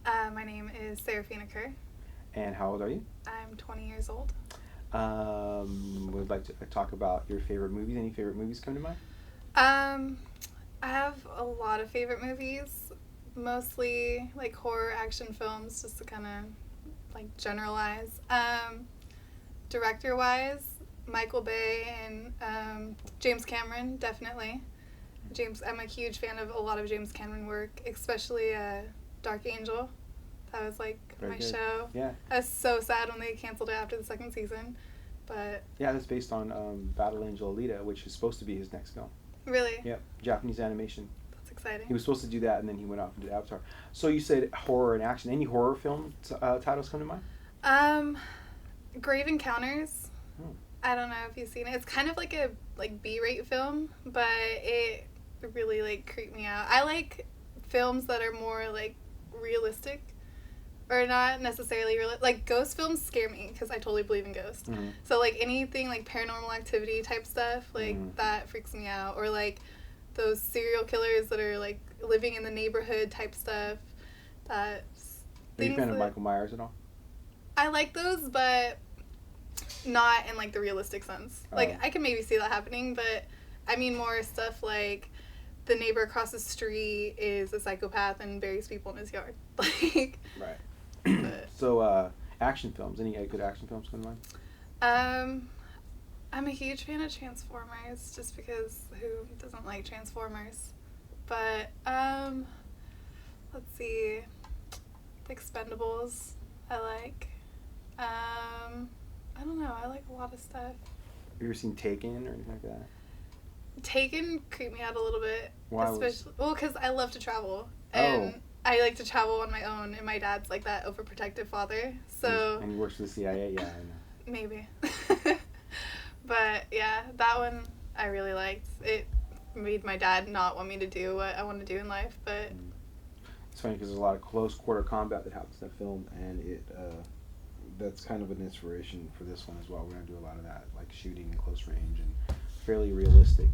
My name is Sarafina. And how old are you? I'm 20 years old. Would like to talk about your favorite movies. Any favorite movies come to mind? Um, I have a lot of favorite movies, mostly like horror action films, just to kind of like generalize. Director wise, Michael Bay and James Cameron, definitely. I'm a huge fan of a lot of James Cameron work, especially Dark Angel. That was like Very my good. show. Yeah. I was so sad when they canceled it after the second season, but Yeah, that's based on Battle Angel Alita, which is supposed to be his next film. really, Yep, Japanese animation. that's exciting. He was supposed to do that, and then he went off and did Avatar. So you said horror and action. Any horror film titles come to mind? Um, Grave Encounters. Oh. I don't know if you've seen it. It's kind of like a B-rate film, but it really like creeped me out. I like films that are more like realistic, or not necessarily real. Like ghost films scare me because I totally believe in ghosts. Mm-hmm. So like anything like Paranormal Activity type stuff, like that freaks me out. Or like those serial killers that are like living in the neighborhood type stuff. That Are you a fan of Michael Myers at all? I like those, but not in like the realistic sense. Like I can maybe see that happening, but I mean more stuff like the neighbor across the street is a psychopath and buries people in his yard. Like right. But, So action films. Any good action films come to mind? I'm a huge fan of Transformers, just because who doesn't like Transformers? But let's see, The Expendables. I like. I don't know. I like a lot of stuff. Have you ever seen Taken or anything like that? Taken creeped me out a little bit. Why? Well, because I love to travel. And I like to travel on my own, and my dad's like that overprotective father. So. And he works for the CIA? Yeah, I know. Maybe. But yeah, that one I really liked. It made my dad not want me to do what I want to do in life, but. It's funny because there's a lot of close quarter combat that happens in that film, and that's kind of an inspiration for this one as well. We're going to do a lot of that, like shooting in close range and fairly realistic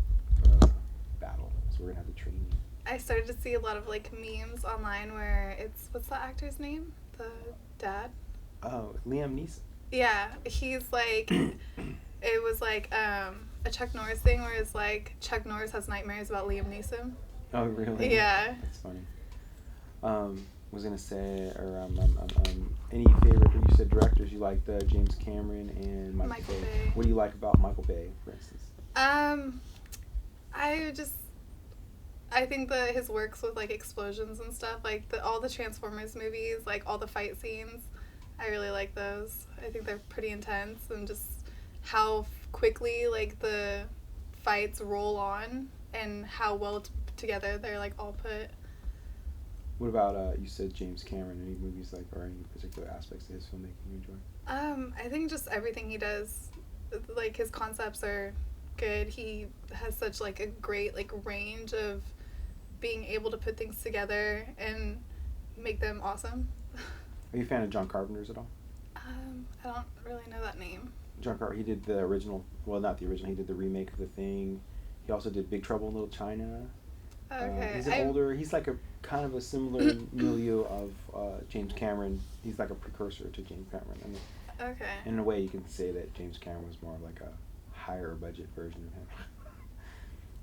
battle. So we're going to have to train you. I started to see a lot of like memes online where what's the actor's name? The dad? Oh, Liam Neeson. Yeah, he's like, it was like a Chuck Norris thing where it's like Chuck Norris has nightmares about Liam Neeson. Oh, really? Yeah. That's funny. Was gonna say, or any favorite? You said directors. You liked James Cameron and Michael Bay. What do you like about Michael Bay, for instance? I think that his works with like explosions and stuff, like all the Transformers movies, like all the fight scenes, I really like those. I think they're pretty intense, and just how quickly like the fights roll on and how well together they're like all put. What about you said James Cameron? Any movies like or any particular aspects of his filmmaking you enjoy? I think just everything he does, like his concepts are good. He has such like a great like range of being able to put things together and make them awesome. Are you a fan of John Carpenter's at all? I don't really know that name. John Carpenter, he did the original, well not the original, he did the remake of The Thing. He also did Big Trouble in Little China. Okay. He's like a kind of a similar milieu of James Cameron. He's like a precursor to James Cameron. I mean, okay. In a way you can say that James Cameron was more like a higher budget version of him.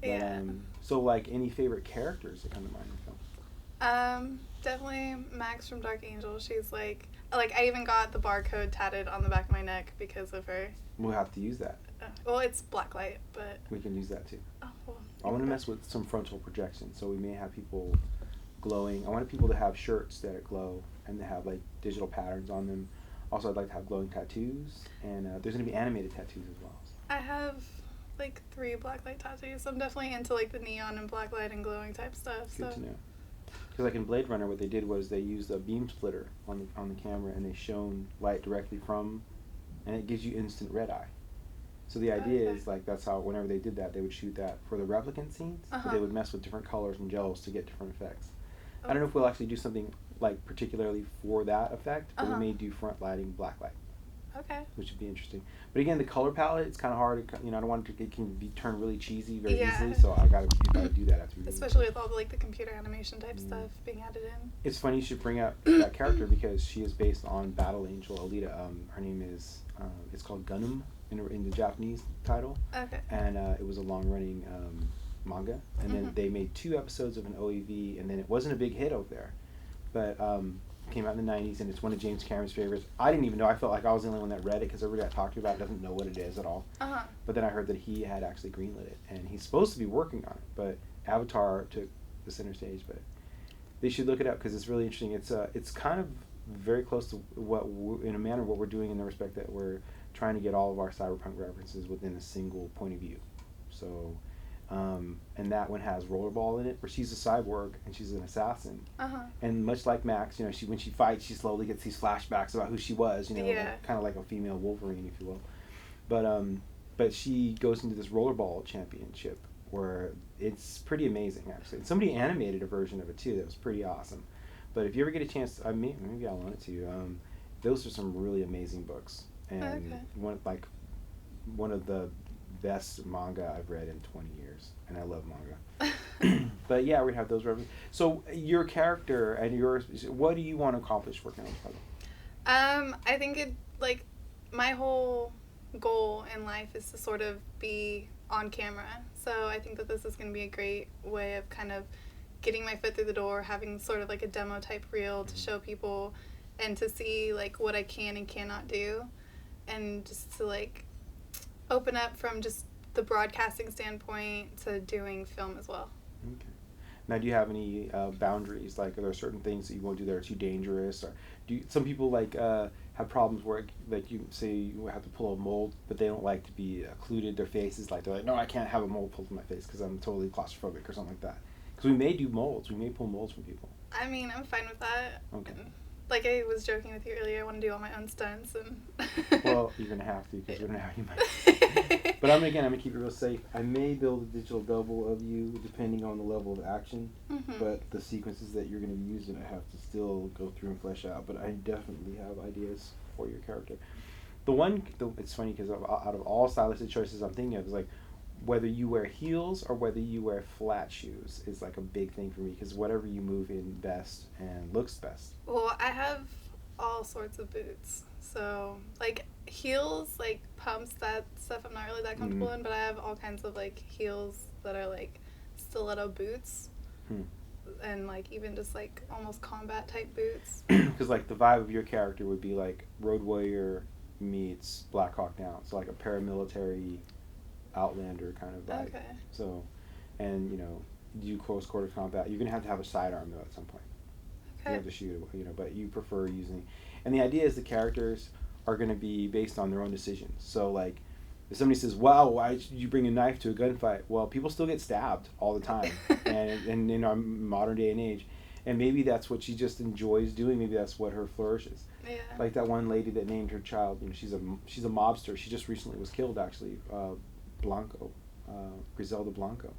But, yeah. So like any favorite characters that come to mind in the film? Definitely Max from Dark Angel. She's like I even got the barcode tatted on the back of my neck because of her. We'll have to use that. Well, it's blacklight, but... We can use that too. Oh, well. I want to mess with some frontal projection, so we may have people glowing. I want people to have shirts that glow and they have like digital patterns on them. Also, I'd like to have glowing tattoos, and there's going to be animated tattoos as well. I have like 3 blacklight tattoos. I'm definitely into like the neon and blacklight and glowing type stuff. Good to know. Because like in Blade Runner, what they did was they used a beam splitter on the camera, and they shone light directly from, and it gives you instant red eye. So the idea is like that's how whenever they did that, they would shoot that for the replicant scenes. But they would mess with different colors and gels to get different effects. I don't know if we'll actually do something like particularly for that effect, but we may do front lighting, black light. Okay. which would be interesting. But again, the color palette, it's kind of hard. You know, I don't want it can be turned really cheesy very easily. So you gotta do that after you. Especially with all the like the computer animation type stuff being added in. It's funny you should bring up that character because she is based on Battle Angel Alita. Her name is it's called Gunum in the Japanese title. Okay. And it was a long running manga, and then they made 2 episodes of an OEV, and then it wasn't a big hit over there, but came out in the 90s, and it's one of James Cameron's favorites. I didn't even know. I felt like I was the only one that read it because everybody I talked to about it doesn't know what it is at all. But then I heard that he had actually greenlit it, and he's supposed to be working on it, but Avatar took the center stage. But they should look it up because it's really interesting. It's kind of very close to in a manner what we're doing in the respect that we're trying to get all of our cyberpunk references within a single point of view. So and that one has Rollerball in it, where she's a cyborg and she's an assassin. And much like Max, you know, when she fights, she slowly gets these flashbacks about who she was. You know, kind of like a female Wolverine, if you will. But she goes into this Rollerball championship where it's pretty amazing, actually. And somebody animated a version of it too that was pretty awesome. But if you ever get a chance, maybe I want it to. Those are some really amazing books, and one of the best manga I've read in 20 years, and I love manga. But yeah, we have those references. So your character and what do you want to accomplish working on this project? I think my whole goal in life is to sort of be on camera. So I think that this is going to be a great way of kind of getting my foot through the door, having sort of like a demo type reel to show people and to see like what I can and cannot do, and just to like open up from just the broadcasting standpoint to doing film as well. Okay. Now, do you have any boundaries? Like, are there certain things that you won't do that are too dangerous? Or some people have problems where, like, you say you have to pull a mold, but they don't like to be occluded their faces. Like, they're like, no, I can't have a mold pulled from my face because I'm totally claustrophobic or something like that. Because we may do molds. We may pull molds from people. I mean, I'm fine with that. Okay. Like I was joking with you earlier, I want to do all my own stunts. Well, you're going to have to because we don't have any money. But I'm going to keep it real safe. I may build a digital double of you depending on the level of action. But the sequences that you're going to be using, I have to still go through and flesh out. But I definitely have ideas for your character. It's funny because out of all stylistic choices I'm thinking of, is like, whether you wear heels or whether you wear flat shoes is like a big thing for me because whatever you move in best and looks best. Well, I have all sorts of boots. So, like, heels, like, pumps, that stuff I'm not really that comfortable in, but I have all kinds of, like, heels that are, like, stiletto boots. And, like, even just, like, almost combat type boots. Because, like, the vibe of your character would be, like, Road Warrior meets Black Hawk Down. So, like, a paramilitary Outlander kind of vibe. Okay. So, and, you know, you do close quarter combat. You're going to have a sidearm, though, at some point. Okay. You have to shoot, you know, but you prefer using... And the idea is the characters are going to be based on their own decisions. So, like, if somebody says, wow, why did you bring a knife to a gunfight? Well, people still get stabbed all the time. and in our modern day and age. And maybe that's what she just enjoys doing. Maybe that's what her flourishes. Yeah. Like that one lady that named her child, you know, she's a mobster. She just recently was killed, actually. Blanco, Griselda Blanco.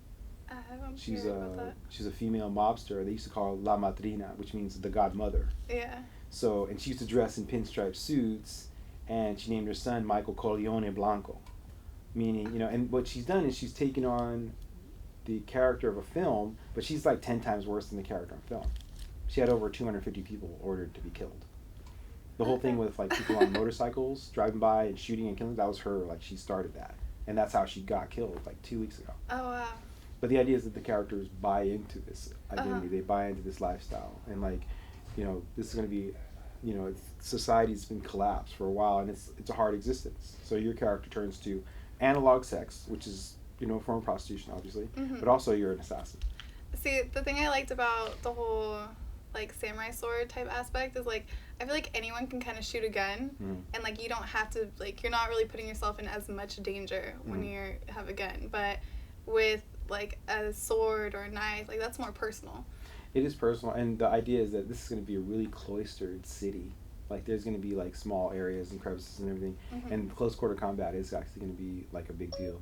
I haven't She's heard about that. She's a female mobster. They used to call her La Madrina, which means the godmother. Yeah. So, and she used to dress in pinstripe suits, and she named her son Michael Corleone Blanco, meaning, you know, and what she's done is she's taken on the character of a film, but she's like 10 times worse than the character in film. She had over 250 people ordered to be killed. The whole thing with like people on motorcycles driving by and shooting and killing, that was her. Like, she started that. And that's how she got killed, like 2 weeks ago. Oh, wow. But the idea is that the characters buy into this identity. They buy into this lifestyle. And, like, you know, this is going to be, you know, society's been collapsed for a while, and it's a hard existence. So your character turns to analog sex, which is, you know, a form of prostitution, obviously. But also you're an assassin. See, the thing I liked about the whole, like, samurai sword type aspect is, like, I feel like anyone can kind of shoot a gun, and, like, you don't have to, like, you're not really putting yourself in as much danger when you have a gun. But with, like, a sword or a knife, like, that's more personal. It is personal, and the idea is that this is going to be a really cloistered city. Like, there's going to be, like, small areas and crevices and everything, and close quarter combat is actually going to be, like, a big deal.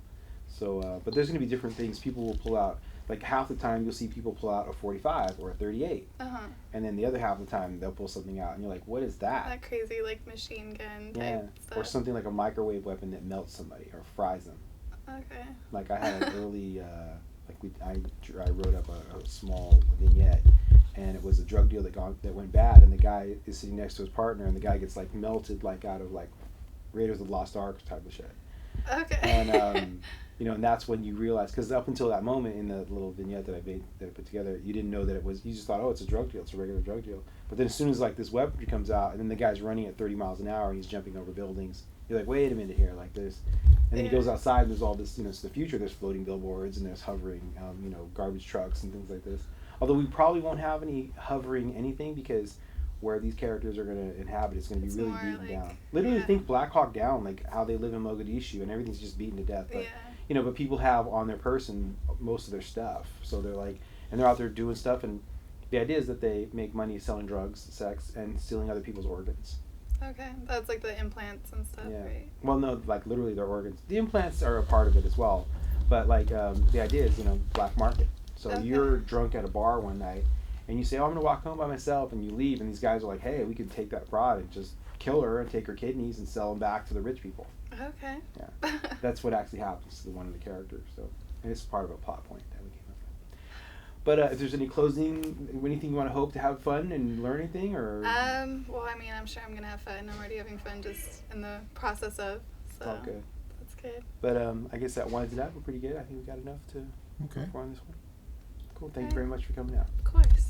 So, but there's going to be different things. People will pull out like half the time you'll see people pull out a 45 or a 38, and then the other half of the time they'll pull something out, and you're like, what is that? That crazy like machine gun type stuff. Or something like a microwave weapon that melts somebody or fries them. Okay. Like I had an early, I wrote up a small vignette, and it was a drug deal that went bad, and the guy is sitting next to his partner, and the guy gets like melted like out of like Raiders of the Lost Ark type of shit. Okay. And and that's when you realize, because up until that moment in the little vignette that I put together, you didn't know that it was. You just thought, oh, it's a drug deal, it's a regular drug deal. But then as soon as like this weaponry comes out, and then the guy's running at 30 miles an hour and he's jumping over buildings, you're like, wait a minute here, like there's. And then he goes outside and there's all this, it's the future. There's floating billboards and there's hovering, garbage trucks and things like this. Although we probably won't have any hovering anything, because where these characters are going to inhabit is going to be really beaten down. Literally think Black Hawk Down, like how they live in Mogadishu and everything's just beaten to death. But, but people have on their person most of their stuff. So they're like, and they're out there doing stuff. And the idea is that they make money selling drugs, sex, and stealing other people's organs. Okay, that's like the implants and stuff, right? Well, no, like literally their organs. The implants are a part of it as well, but like the idea is, black market. So you're drunk at a bar one night, and you say, "Oh, I'm gonna walk home by myself," and you leave, and these guys are like, "Hey, we could take that broad and just kill her and take her kidneys and sell them back to the rich people." Okay. Yeah, that's what actually happens to one of the characters. So, and it's part of a plot point that we came up with. But if there's any anything you want to hope to have fun and learn anything, or? Well, I mean, I'm sure I'm gonna have fun. I'm already having fun just in the process of. So. All good. That's good. But I guess that winds it up. We're pretty good. I think we got enough to. Okay. On this one. Cool. Thank you very much for coming out. Of course.